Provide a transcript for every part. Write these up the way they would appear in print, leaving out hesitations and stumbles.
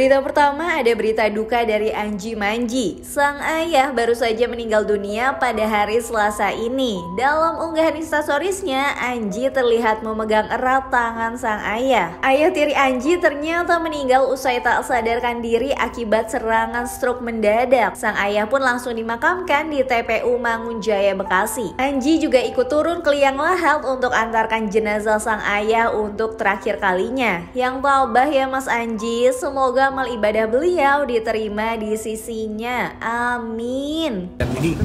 Berita pertama ada berita duka dari Anji Manji. Sang ayah baru saja meninggal dunia pada hari Selasa ini. Dalam unggahan instastoriesnya, Anji terlihat memegang erat tangan sang ayah. Ayah tiri Anji ternyata meninggal usai tak sadarkan diri akibat serangan stroke mendadak. Sang ayah pun langsung dimakamkan di TPU Mangunjaya, Bekasi. Anji juga ikut turun ke liang lahat untuk antarkan jenazah sang ayah untuk terakhir kalinya. Yang tabah ya Mas Anji, semoga amal ibadah beliau diterima di sisinya. Amin. Dan jadi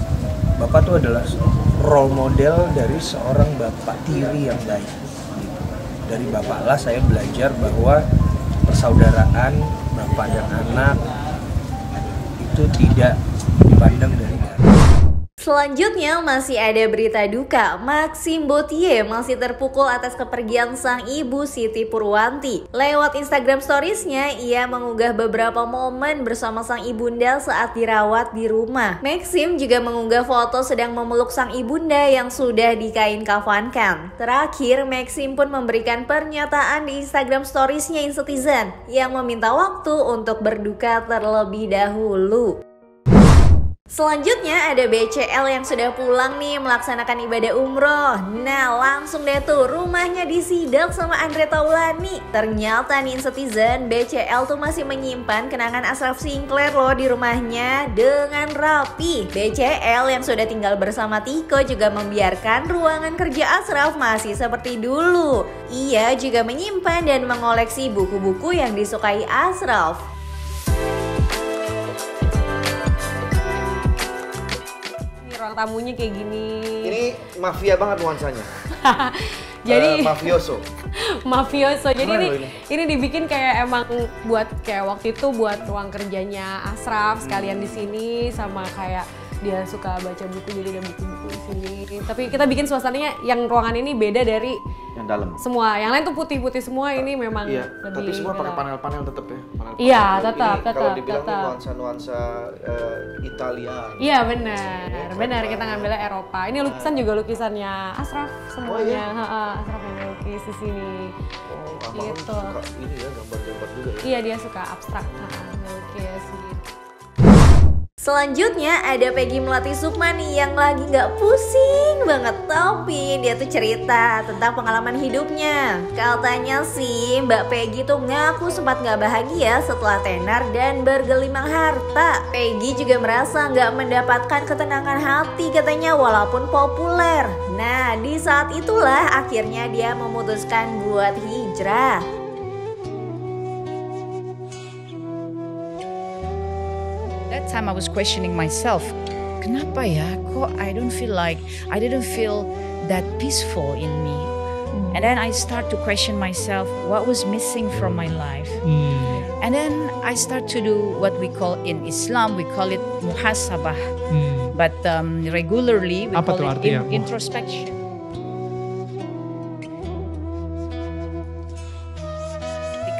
Bapak tuh adalah role model dari seorang bapak tiri yang baik. Dari Bapak lah saya belajar bahwa persaudaraan bapak dan anak itu tidak dipandang dari jauh. Selanjutnya masih ada berita duka. Maxim Botier masih terpukul atas kepergian sang ibu Siti Purwanti. Lewat Instagram storiesnya, ia mengunggah beberapa momen bersama sang ibunda saat dirawat di rumah. Maxim juga mengunggah foto sedang memeluk sang ibunda yang sudah dikain kafankan. Terakhir, Maxim pun memberikan pernyataan di Instagram storiesnya Citizen yang meminta waktu untuk berduka terlebih dahulu. Selanjutnya ada BCL yang sudah pulang nih melaksanakan ibadah umroh. Nah langsung deh tuh rumahnya disidak sama Andre Taulani. Ternyata nih Citizen, BCL tuh masih menyimpan kenangan Ashraf Sinclair loh di rumahnya dengan rapi. BCL yang sudah tinggal bersama Tiko juga membiarkan ruangan kerja Ashraf masih seperti dulu. Ia juga menyimpan dan mengoleksi buku-buku yang disukai Ashraf. Ruang tamunya kayak gini. Ini mafia banget nuansanya. Jadi mafioso. Mafioso. Jadi Keren ini dibikin kayak emang buat kayak waktu itu buat ruang kerjanya Ashraf sekalian di sini, sama kayak dia suka baca buku jadi ada buku-buku di sini. Tapi kita bikin suasananya yang ruangan ini beda dari yang dalam. Semua. Yang lain tuh putih-putih semua, ini memang iya, lebih tapi semua pakai gelap. panel-panel tetap ya. Panel-panel. Iya, Ini tetap. Kalau dibilang nuansa-nuansa Italia. Iya benar. Kita ngambilnya Eropa. Ini lukisan juga lukisannya Ashraf semuanya. Oh, iya? Ashraf yang lukis di sini. Oh, gitu. suka ini ya gambar-gambar juga ya. Iya, dia suka abstrak, lukis gitu. Selanjutnya ada Peggy Melati Sukma nih yang lagi gak pusing banget. Tapi dia tuh cerita tentang pengalaman hidupnya. Katanya sih Mbak Peggy tuh ngaku sempat gak bahagia setelah tenar dan bergelimang harta. Peggy juga merasa gak mendapatkan ketenangan hati katanya walaupun populer. Nah di saat itulah akhirnya dia memutuskan buat hijrah. That time I was questioning myself. Kenapa ya? Kok I didn't feel that peaceful in me. And then I start to question myself, what was missing from my life? And then I start to do what we call in Islam, we call it muhasabah. But regularly we call it introspection.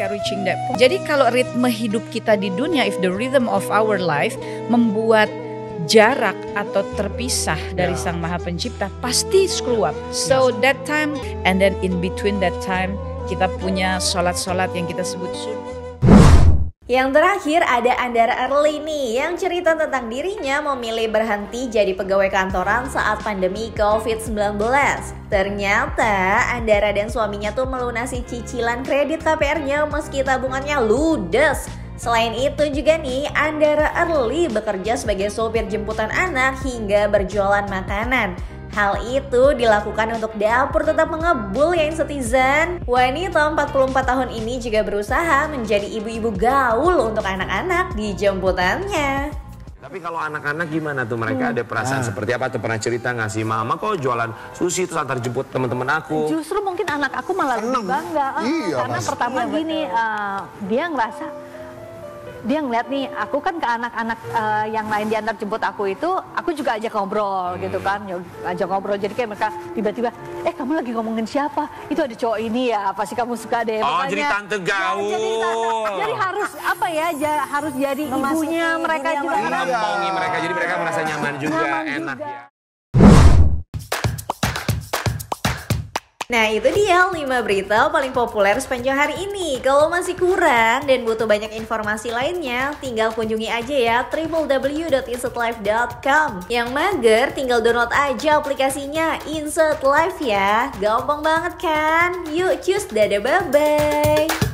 Reaching that point. Jadi kalau ritme hidup kita di dunia, if the rhythm of our life membuat jarak atau terpisah dari Sang Maha Pencipta, pasti screw up. So that time, and then in between that time, kita punya sholat-sholat yang kita sebut sunnah. Yang terakhir ada Andara Early nih yang cerita tentang dirinya memilih berhenti jadi pegawai kantoran saat pandemi COVID-19. Ternyata Andara dan suaminya tuh melunasi cicilan kredit KPR-nya meski tabungannya ludes. Selain itu juga nih, Andara Early bekerja sebagai sopir jemputan anak hingga berjualan makanan. Hal itu dilakukan untuk dapur tetap mengebul ya Citizen. Wanita 44 tahun ini juga berusaha menjadi ibu-ibu gaul untuk anak-anak di jemputannya. Tapi kalau anak-anak gimana tuh, mereka ada perasaan seperti apa tuh? Pernah cerita nggak sih, mama kok jualan sushi terus antar jemput teman-teman aku? Justru mungkin anak aku malah lebih bangga. Karena pertama gini, dia ngerasa, dia ngeliat nih, aku kan ke anak-anak yang lain diantar jemput aku itu, aku juga ajak ngobrol gitu kan, ajak ngobrol. Jadi kayak mereka tiba-tiba, kamu lagi ngomongin siapa? Itu ada cowok ini ya, pasti kamu suka deh. Oh, makanya, jadi tante gaul. Jadi harus apa ya, harus jadi ibunya mereka juga. Ngomongin mereka, jadi mereka merasa nyaman juga, enak ya. Nah itu dia 5 berita paling populer sepanjang hari ini. Kalau masih kurang dan butuh banyak informasi lainnya, tinggal kunjungi aja ya www.insetlife.com. Yang mager tinggal download aja aplikasinya Inset Life ya. Gampang banget kan? Yuk cus, dadah, bye-bye.